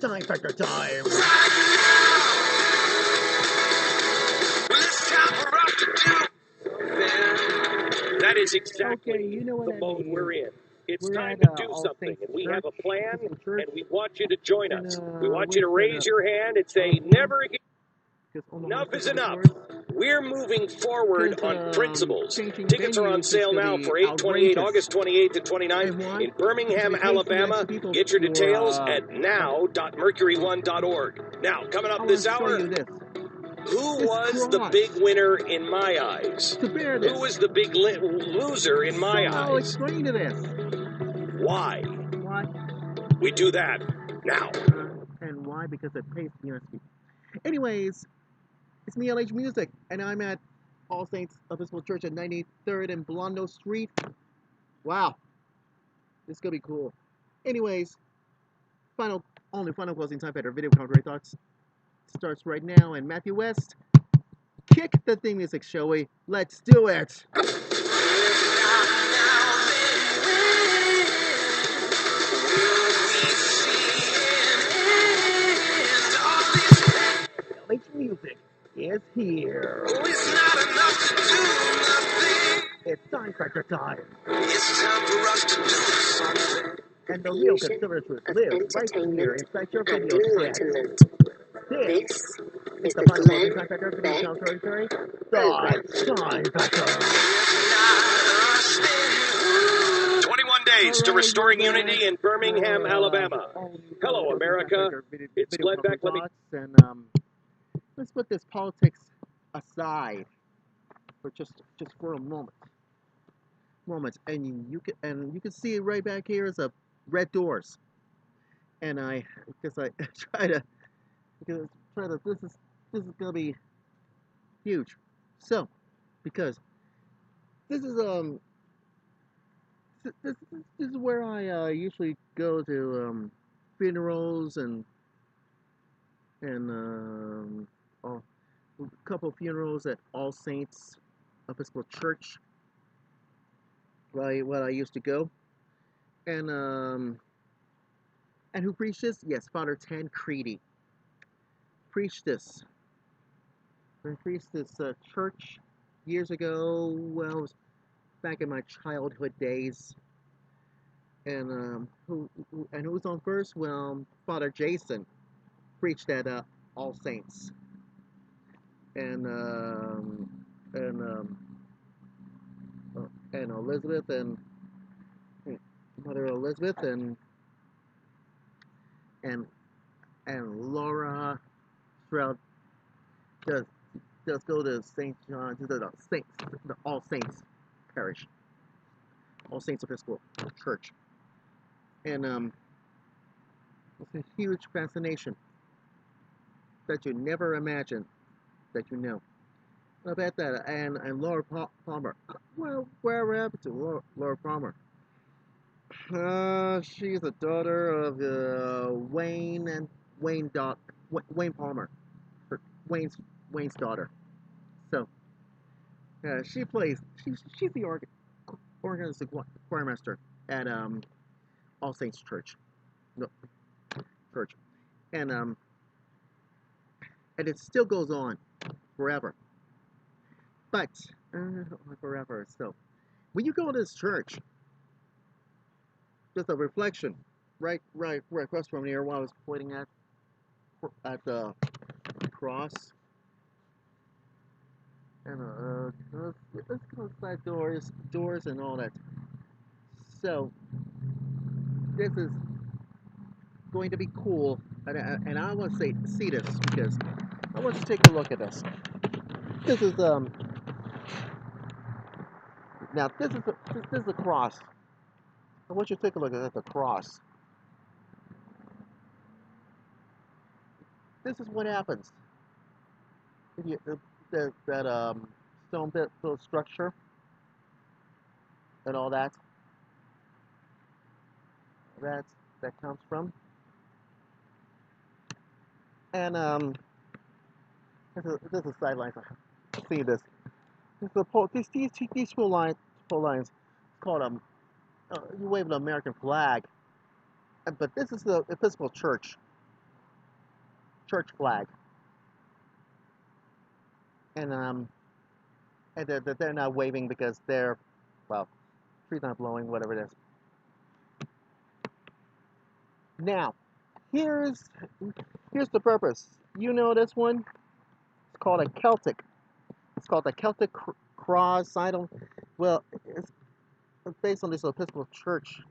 Time Factor time! Well, it's time for us to do. That is exactly Okay, you know what the that mode means. we're in. It's We're time at, to do All something, Saints and we Church, have a plan, church, and we want you to join and, us. We want you to we raise said, your hand and say, uh-huh. never again. Enough Enough is enough. We're moving forward on principles. Tickets are on sale now for 8/28, August 28th and 29th in Birmingham, Alabama. Get your details at now.mercury1.org. Now, coming up this hour, who was the big winner in my eyes? Who was the big loser in my eyes? Explain to this. Why? Why? We do that now. And why? Because it pays the university. Anyways, it's me, LH Music, and I'm at All Saints Episcopal Church at 93rd and Blondo Street. Wow. This is going to be cool. Anyways, final closing time factor video commentary thoughts starts right now, and Matthew West, kick the theme music, shall we? Let's do it! LH Music is here. Oh, it's not enough to do nothing. It's Time Factor time. It's time for us to do something. And the real conservative lives right here inside your video set. This is the final closing time factor video commentary. The Time Factor. 21 days to restoring unity in Birmingham, Alabama. Hello, America. It's Glenn Beck. Let me. And let's put this politics aside for just for a moment. And you can see it right back here is a red doors. And I try to this is gonna be huge. So because this is this is where I usually go to funerals and a couple of funerals at All Saints Episcopal Church. What I used to go, and who preached this? Yes, Father Tancredi preached this. I preached this church years ago. Well, it was back in my childhood days. And who was on first? Well, Father Jason preached at All Saints, and Elizabeth and Mother Elizabeth and Laura Stroud just go to St. John, to the All Saints Parish, All Saints Episcopal Church, and it's a huge fascination that you never imagined that you know about that. And Laura Palmer, well, wherever happened to Laura Palmer? She's the daughter of Wayne Palmer, Wayne's daughter. So she plays. She's the organist choir master at All Saints Church, and it still goes on forever. But forever. So when you go to this church, just a reflection, right across from here, while I was pointing at the cross, and let's go inside doors and all that. So this is going to be cool, and I want to see this because I want to take a look at this. This is now this is the cross. I want you to take a look at the cross. This is what happens if you that stone built structure and all that comes from. And this is sidelines. See this. This is the pole. These two lines. It's called you wave an American flag. But this is the Episcopal Church church flag, and they're not waving because they're, well, trees not blowing, whatever it is. Now, here's the purpose. You know this one? It's called a Celtic. It's called the Celtic Cross. I don't. Well, it's based on this Episcopal Church.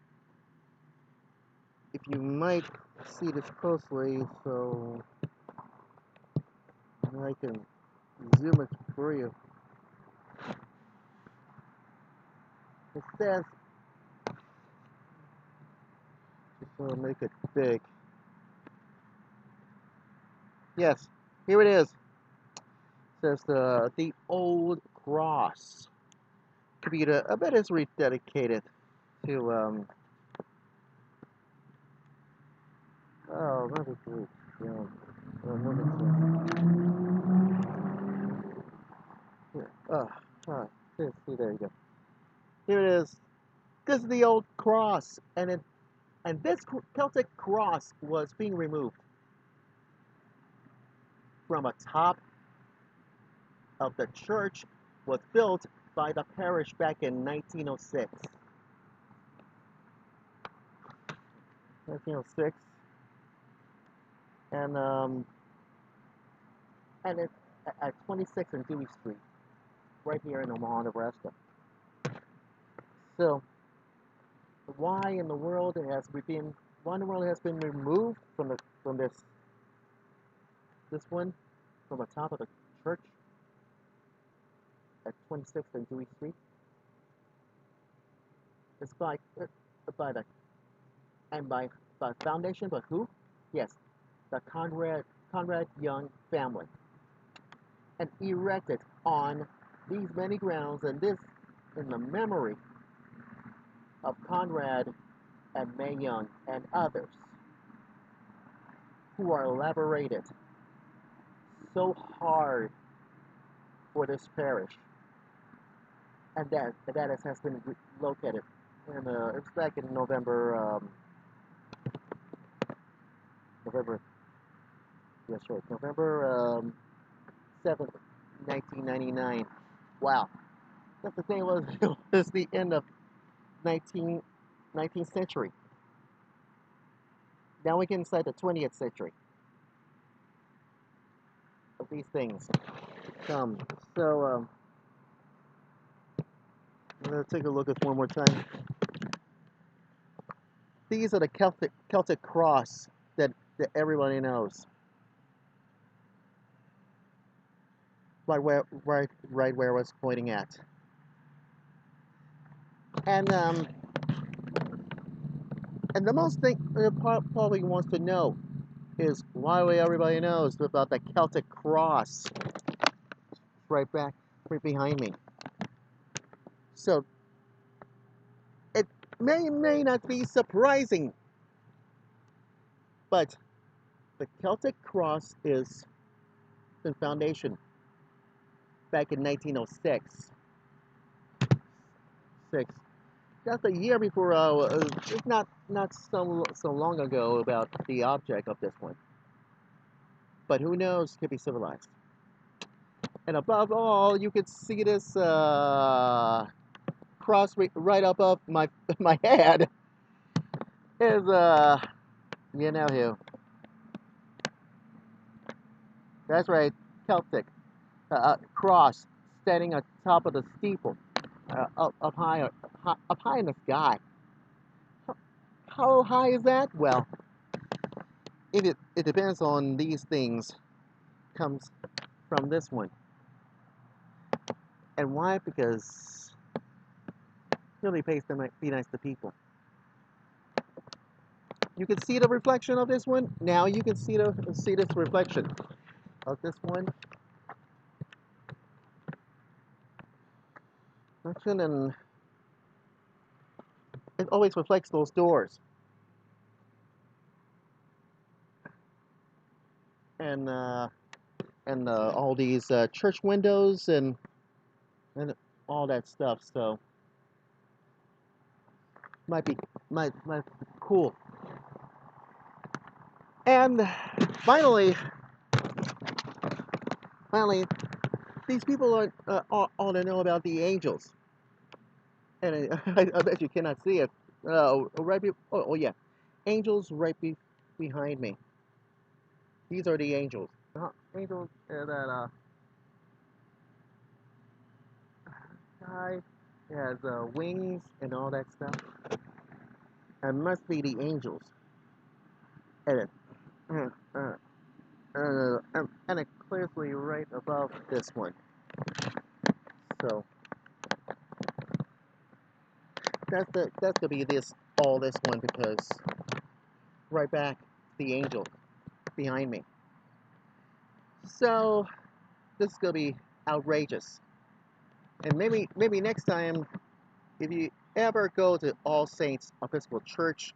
If you might see this closely, so I can zoom it for you. It says, just want to make it big. Yes, here it is. It says the old cross. Could be a bit is rededicated to oh, another group. Yeah. Here. See, there you go. Here it is. This is the old cross, and this Celtic cross was being removed from atop of the church. Was built by the parish back in 1906. 1906, and it's at 26 and Dewey Street, right here in Omaha, Nebraska. So, why in the world it has been removed from this one from the top of the church at 26th and Dewey Street? It's by the foundation, but who? Yes, the Conrad Young family, and erected on these many grounds, and this in the memory of Conrad and May Young and others who are elaborated so hard for this parish, and that has been located. And it's back in November. Yes, right. November 7th, 1999. Wow, that's the thing. It was the end of 19th century. Now we get inside the 20th century of these things come. So let's take a look at one more time. These are the Celtic cross that everybody knows. Right where I was pointing at. And the most thing probably wants to know is why everybody knows about the Celtic cross. Right behind me. So it may not be surprising, but the Celtic cross is the foundation back in 1906. That's a year before. It's not so long ago about the object of this one. But who knows? Could be civilized. And above all, you could see this cross right above my head. Is you know who? That's right, Celtic cross standing on top of the steeple, up high in the sky. How high is that? Well, it depends on these things. Comes from this one. And why? Because it really pays to be nice to people. You can see the reflection of this one. Now you can see this reflection of this one. And it always reflects those doors. And all these church windows and all that stuff. So might be cool. And finally, finally, these people ought to know about the angels. And I bet you cannot see it. Yeah. Angels right behind me. These are the angels. Angels that guy has wings and all that stuff. And must be the angels. And it, and it clearly right above this one. So that's gonna be this one because right back the angel behind me. So this is gonna be outrageous. And maybe next time, if you ever go to All Saints Episcopal Church,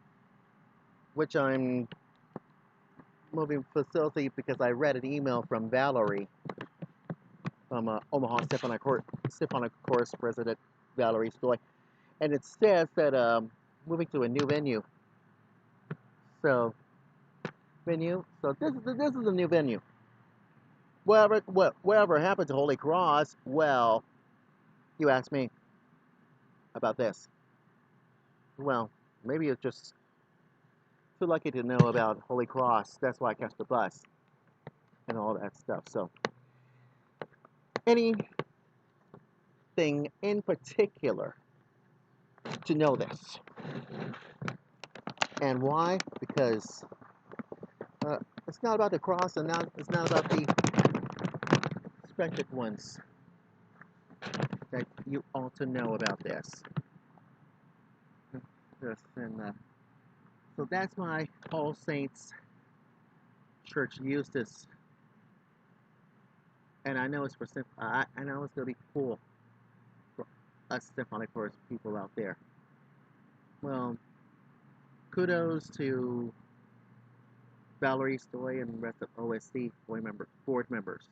which I'm moving facility because I read an email from Valerie from Omaha Symphonic Chorus President Valerie Stoy, and it says that moving to a new venue. So So this is a new venue. Whatever happened to Holy Cross? Well, you ask me about this. Well, maybe you're just too lucky to know about Holy Cross. That's why I catch the bus and all that stuff. So, anything in particular to know this? And why? Because it's not about the cross, and it's not about the expected ones that you ought to know about this. So that's why All Saints Church used this, and I know it's for I know it's gonna be cool for us symphonic chorus people out there. Well, kudos to Valerie Stoy and the rest of OSC board members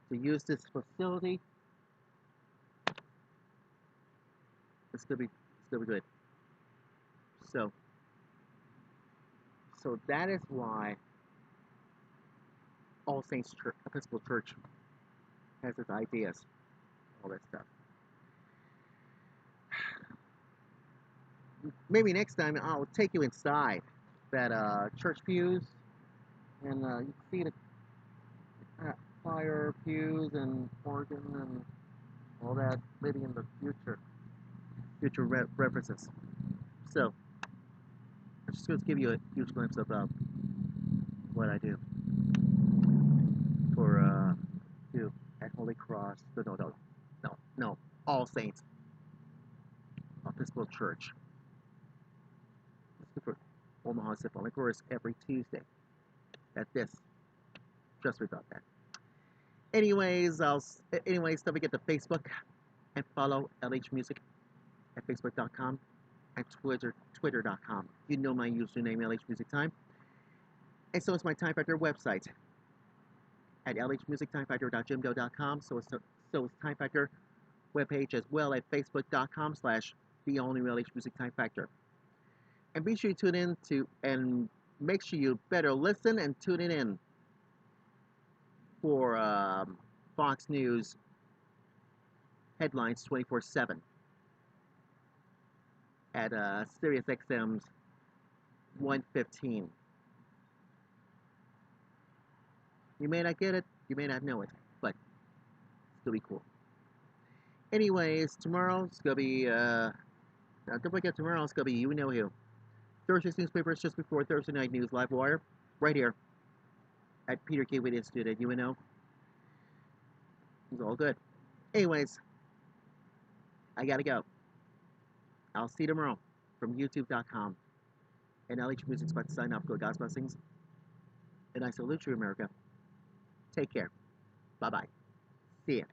to use this facility. It's gonna be good. So that is why All Saints Church, Episcopal Church has its ideas, all that stuff. Maybe next time I'll take you inside that church pews, and you can see the choir pews and organ and all that. Maybe in the future references. So I'm just going to give you a huge glimpse of what I do for you at Holy Cross. No, All Saints Episcopal Church. For Omaha Symphonic Chorus every Tuesday. At this. Trust me about that. Anyways, don't forget to Facebook and follow LH Music at Facebook.com and Twitter.com. You know my username, LH Music Time. And so is my TimeFactor website at lhmusictimefactor.jimdo.com. So is TimeFactor webpage as well at Facebook.com/the only LH Music Time Factor. And be sure you tune in and make sure you better listen and tune in for Fox News headlines 24/7 at Sirius XM's 115. You may not get it, you may not know it, but it's gonna be cool. Anyways, tomorrow's gonna be don't forget tomorrow's gonna be You Know Who. Thursday's newspaper is just before Thursday night news live wire, right here at Peter K. Whitty Institute at UNO. It's all good. Anyways, I gotta go. I'll see you tomorrow from YouTube.com. And LH Music's about to sign off. Go God's blessings. And I salute you, America. Take care. Bye-bye. See ya.